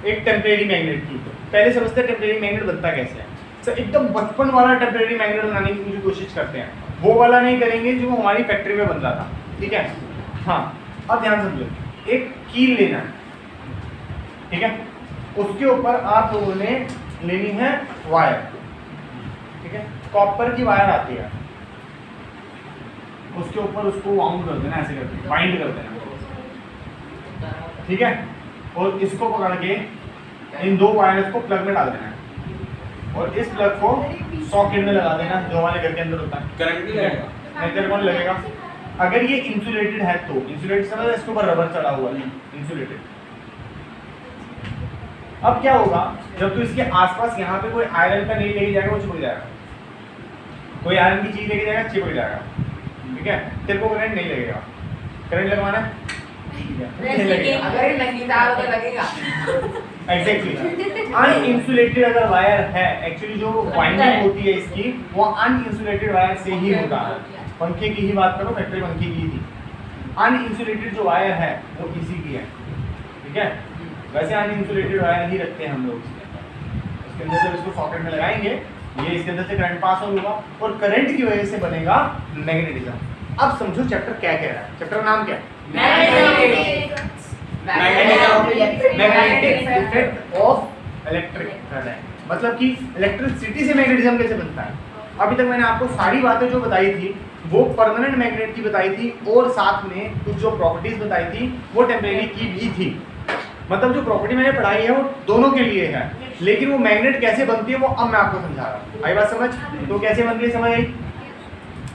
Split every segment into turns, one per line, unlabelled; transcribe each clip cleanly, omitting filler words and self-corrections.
एक temporary magnet की। पहले समझते हैं टेम्परेरी मैग्नेट बनता कैसे है। सर एकदम बचपन वाला टेम्परेरी मैग्नेट बनाने की पूरी कोशिश करते हैं, वो वाला नहीं करेंगे जो हमारी फैक्ट्री में बन रहा था, ठीक है। हाँ अब ध्यान समझो, एक कील लेना है, ठीक है, उसके ऊपर आप लोगों ने लेनी है वायर, ठीक है, कॉपर की वायर आती है, उसके ऊपर उसको वाउंड कर देना, ऐसे करके बाइंड कर देना, ठीक है, और इसको पकड़ के इन दो वायर्स को प्लग में डाल देना है और इस प्लग को सॉकेट में लगा देना जो हमारे घर के अंदर होता है।
करंट नहीं लगेगा?
नहीं, तेरे को नहीं लगेगा। अगर ये इंसुलेटेड है तो इंसुलेटेड समझ, इसके ऊपर रबर चढ़ा हुआ है, इंसुलेटेड। अब क्या होगा, जब तू इसके आसपास यहाँ पे कोई आयरन का नहीं लेके जाएगा, वो चिपक जाएगा, कोई आयरन की चीज लेके जाएगा चिपक जाएगा, ठीक है। तेरे को करंट नहीं लगेगा, करंट लगवाना है नहीं लगेगा,
अगर ये नहीं तार तो लगेगा।
एग्जैक्टली। अनइंसुलेटेड अगर वायर है, एक्चुअली जो वाइंडिंग होती है इसकी वो अनइंसुलेटेड वायर से ही होता है। पंखे की ही बात करो, फैक्ट्री पंखे की थी, अनइंसुलेटेड जो वायर है वो इसी की है, ठीक है। वैसे अनइंसुलेटेड वायर ही रखते हैं हम लोग इसके अंदर, जब इसको सॉकेट में लगाएंगे ये इसके अंदर से करंट पास होगा और करंट की वजह से बनेगा मैग्नेटिज्म। अब समझो चैप्टर क्या कह रहा है, चैप्टर का नाम क्या है, magnetic effect of electric current, मतलब कि इलेक्ट्रिसिटी से मैग्नेटिज्म कैसे बनता है। अभी तक मैंने आपको सारी बातें जो बताई थी वो परमानेंट मैग्नेट की बताई थी और साथ में कुछ जो प्रॉपर्टीज बताई थी वो टेम्परेरी की भी थी। मतलब जो प्रॉपर्टी मैंने पढ़ाई है वो दोनों के लिए है, लेकिन वो मैग्नेट कैसे बनती है वो अब मैं आपको समझा रहा हूँ। आई बात समझ? तो कैसे बनती है समझ आई,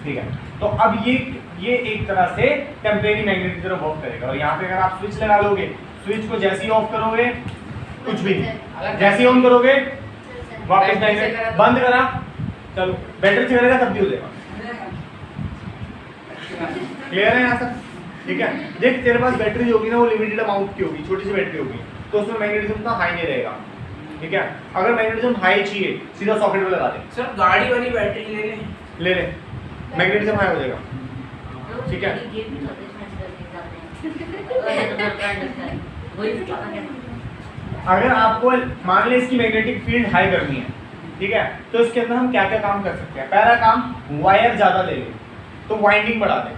ठीक है। तो अब ये एक तरह से टेम्परेरी मैग्नेट की तरह वर्क करेगा। और यहाँ पे अगर आप स्विच लगा लोगे, स्विच को जैसे ही ऑफ करोगे कुछ भी नहीं, जैसे ही ऑन करोगे वापस मैग्नेट, बंद करा चलो बैटरी से करेगा तब भी हो जाएगा। क्लियर है यहाँ तक? ठीक है। देख तेरे पास बैटरी होगी ना वो लिमिटेड अमाउंट की होगी, छोटी सी बैटरी होगी, तो उसमें मैग्नेटिज्म का हाई नहीं रहेगा, ठीक है। अगर मैग्नेटिज्म हाई चाहिए सीधा सॉकेट में लगा दे।
सर गाड़ी वाली बैटरी ले ले,
मैग्नेटिज्म हाई हो जाएगा, ठीक है। अगर आपको मान ले इसकी मैग्नेटिक फील्ड हाई करनी है, ठीक है, तो इसके अंदर हम क्या क्या काम कर सकते हैं। पहला काम वायर ज्यादा ले ले, तो वाइंडिंग बढ़ा दे,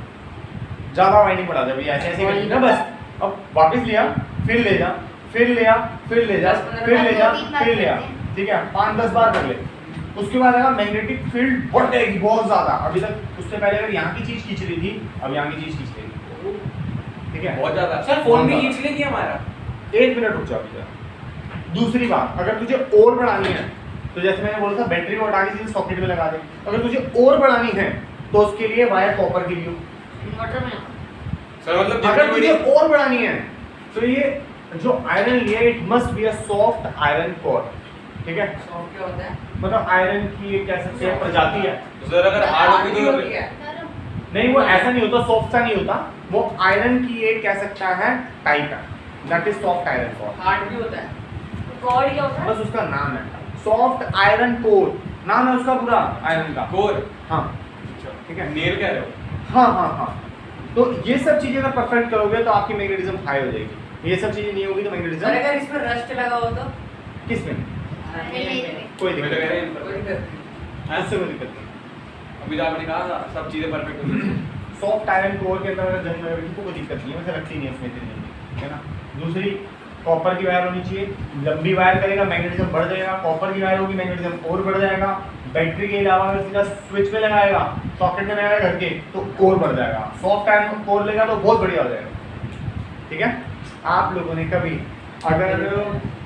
ज्यादा वाइंडिंग बढ़ा दे भैया, ऐसे ऐसे करेंगे ना बस। अब वापस लिया, फिर ले जा, फिर लिया, फिर ले जा, फिर ले जा, फिर लिया, ठीक है, 5-10 बार कर ले। उसके बाद अगर मैग्नेटिक फील्ड बढ़ जाएगी बहुत ज्यादा, अभी तक उससे पहले अगर यहाँ की चीज खींच रही थी अब यहाँ की चीज खींच रही, ठीक है,
बहुत ज्यादा।
सर फोन भी खींच लेगी हमारा।
1 मिनट रुक जाओ भैया। दूसरी बात, अगर तुझे और बढ़ानी है तो जैसे मैंने बोला था बैटरी को हटा के सीधे सॉकेट में लगा दे। अगर तुझे और बढ़ानी है तो उसके लिए वायर कॉपर की लियो।
सर मतलब
अगर तुझे और बढ़ानी है तो ये जो आयरन लिया it must be a soft iron core, ठीक है।
सॉफ्ट क्या होता है?
मतलब आयरन की एक कह सकते हैं प्रजाति है।
तो सर अगर हार्ड होगी तो
नहीं वो ऐसा नहीं होता, सॉफ्ट सा नहीं होता, वो आयरन की एक कह सकता है टाइप है, that is soft iron core.
Hard भी होता है।
कॉर्ड क्या होता है?
बस उसका नाम है सॉफ्ट आयरन कोर, नाम है उसका पूरा आयरन का।
कोर,
हाँ ठीक है,
नेल कह रहे हो?
हाँ हाँ हाँ। तो ये सब चीजें अगर परफेक्ट करोगे तो आपकी मैग्नेटिज्म हाई हो जाएगी। ये सब चीजें नहीं होगी तो
और
मैग्नेटिज्म
अगर इसमें रस्ट लगा हो तो
किस में कोई दिक्कत
मैं तो कह रहा
नहीं,
हूं,
कोई दिक्कत नहीं।
उससे कोई दिक्कत नहीं।
अभी तो आपने कहा था सब चीजें परफेक्ट होगी।
सॉफ्ट आयरन कोर के अंदर अगर जंग लगे तो कोई दिक्कत नहीं है, वैसे लगती नहीं है उसमें इतनी जल्दी, है ना। दूसरी कॉपर की वायर होनी चाहिए, लंबी वायर करेगा मैग्नेटिज्म बढ़ जाएगा, कॉपर की वायर होगी मैग्नेटिज्म और बढ़ जाएगा। बैटरी के अलावा अगर सीधा स्विच पे लगाएगा, सॉकेट में लगाएगा घर के तो और बढ़ जाएगा। सॉफ्ट आयरन कोर लेगा तो बहुत बढ़िया हो जाएगा, ठीक है। आप लोगों ने कभी अगर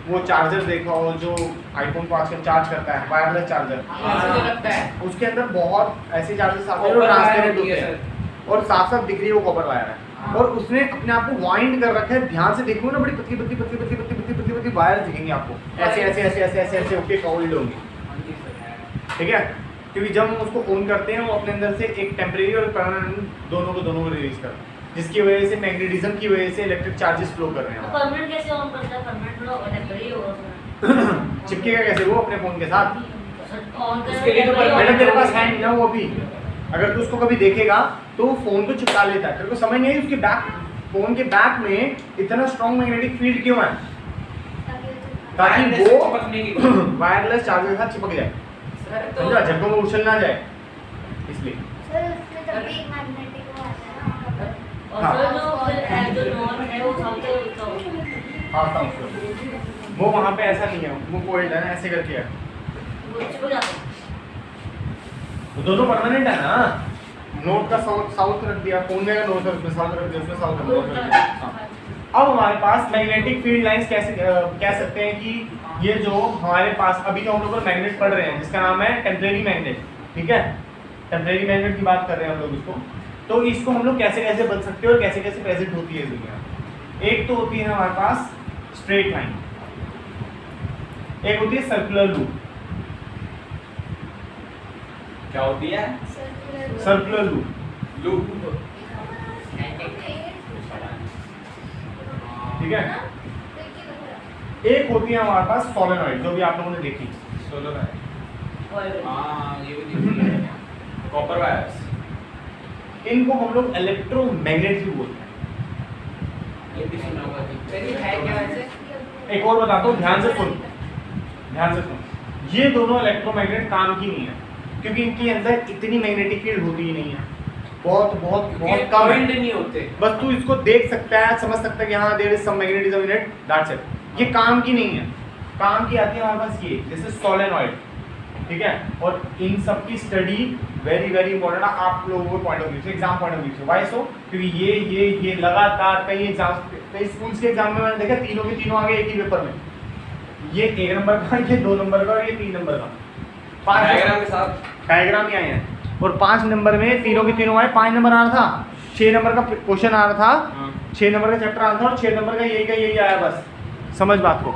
वो चार्जर देखा हो जो आईफोन को आजकल चार्ज करता है, वायरलेस चार्जर,
मुझे लगता है
उसके अंदर बहुत ऐसे चार्जर्स आते हैं जो ट्रांसपेरेंट होते हैं और साफ साफ दिख रही है वो कॉपर वायर है, और उसने अपने आप को वाइंड कर रखा है। ध्यान से देखो ना, बड़ी पतली पतली पतली पतली पतली पतली पतली पतली वायर दिखेंगी आपको, ऐसे ऐसे ऐसे ऐसे ऐसे ऐसे होके कॉइल्ड होंगी, ठीक है। क्योंकि जब हम उसको ऑन करते हैं वो अपने अंदर से एक टेम्परेरी और परमानेंट दोनों को रिलीज करता है, जिसकी वजह से मैग्नेटिज्म की वजह से इलेक्ट्रिक चार्जेस फ्लो कर रहे हैं।
परमानेंट कैसे ऑन करता है? परमानेंट थोड़ा टेम्परेरी होगा उसमें।
चिपकेगा कैसे वो अपने फोन के साथ?
ऑन
उसके लिए तो
मैडम तेरे पास है नहीं ना वो अभी, अगर तू उसको कभी देखेगा तो फोन को चिपका लेता है। तेरे को समझ नहीं आई उसके बैक, फोन के बैक में इतना स्ट्रॉन्ग मैग्नेटिक फील्ड क्यों है? ताकि
Wireless
वो
चिपकने की
वायरलेस चार्जर के साथ चिपक जाए,
सर तो
समझा, झटकों में उछल ना जाए इसलिए।
सर उसमें तब भी मैग्नेटिक वो आता है ना वहाँ पर।
और
हाँ।
सर जो नॉन है वो साउथ
हाँ साउथ वो वहाँ पे ऐसा नहीं है, वो कोल्ड है ना, ऐसे करके है,
वो चिपक जाता है।
वो दोनों परमानेंट है ना। नोट का साउथ रख दिया, फोन में का नोट है उसमें साउथ रख दिया, उसमें साउथ रख दिया। हाँ। अब हमारे पास मैग्नेटिक फील्ड लाइंस कैसे कह सकते हैं कि ये जो हमारे पास अभी जो हम लोग मैग्नेट पढ़ रहे हैं जिसका नाम है टेम्परेरी मैग्नेट, ठीक है, टेम्परेरी मैग्नेट की बात कर रहे हैं हम लोग इसको, तो इसको हम लोग कैसे कैसे बन सकते हैं और कैसे कैसे प्रेजेंट होती है दुनिया। एक तो होती है हमारे पास स्ट्रेट लाइन, एक होती है सर्कुलर लूप।
क्या होती है?
Circular loop,
loop.
ठीक है। एक होती है हमारे पास सोलेनॉइड, जो भी आप लोगों ने देखी,
सोलर है।
और
हाँ ये भी देखी है। Copper wires.
इनको हम लोग इलेक्ट्रोमैग्नेट भी बोलते हैं।
ये भी सुना होगा जी।
चलिए है क्या वैसे?
एक और बताता हूँ, ध्यान से सुन, ध्यान से सुन। ये दोनों इलेक्ट्रोमैग्नेट काम की नहीं है क्योंकि इनके अंदर इतनी मैग्नेटिक फील्ड होती ही नहीं है, बहुत बहुत बहुत कम
करंट
है।
नहीं होते।
बस तू इसको देख सकता है, समझ सकता है कि हाँ there is some magnetism in it, that's it. ये काम की नहीं है, काम की आती है हमारे पास ये, जैसे सोलेनॉइड, ठीक है। और इन सब की स्टडी वेरी वेरी इंपॉर्टेंट है आप लोगों के पॉइंट ऑफ व्यू से, एग्जाम पॉइंट ऑफ व्यू से। Why so? क्योंकि ये लगातार कई एग्जाम, कई स्कूल्स के एग्जाम में मैंने देखा तीनों के तीनों आ गए एक ही पेपर में। ये 1 नंबर का, ये 2 नंबर का और ये 3 नंबर का, 5
डायग्राम के साथ
डायग्राम ही आए हैं। और 5 नंबर में तीनों के तीनों आए, 5 नंबर आ रहा था, 6 नंबर का क्वेश्चन आ रहा था, 6 नंबर का चैप्टर आ रहा था और 6 नंबर का यही आया, बस समझ बात को।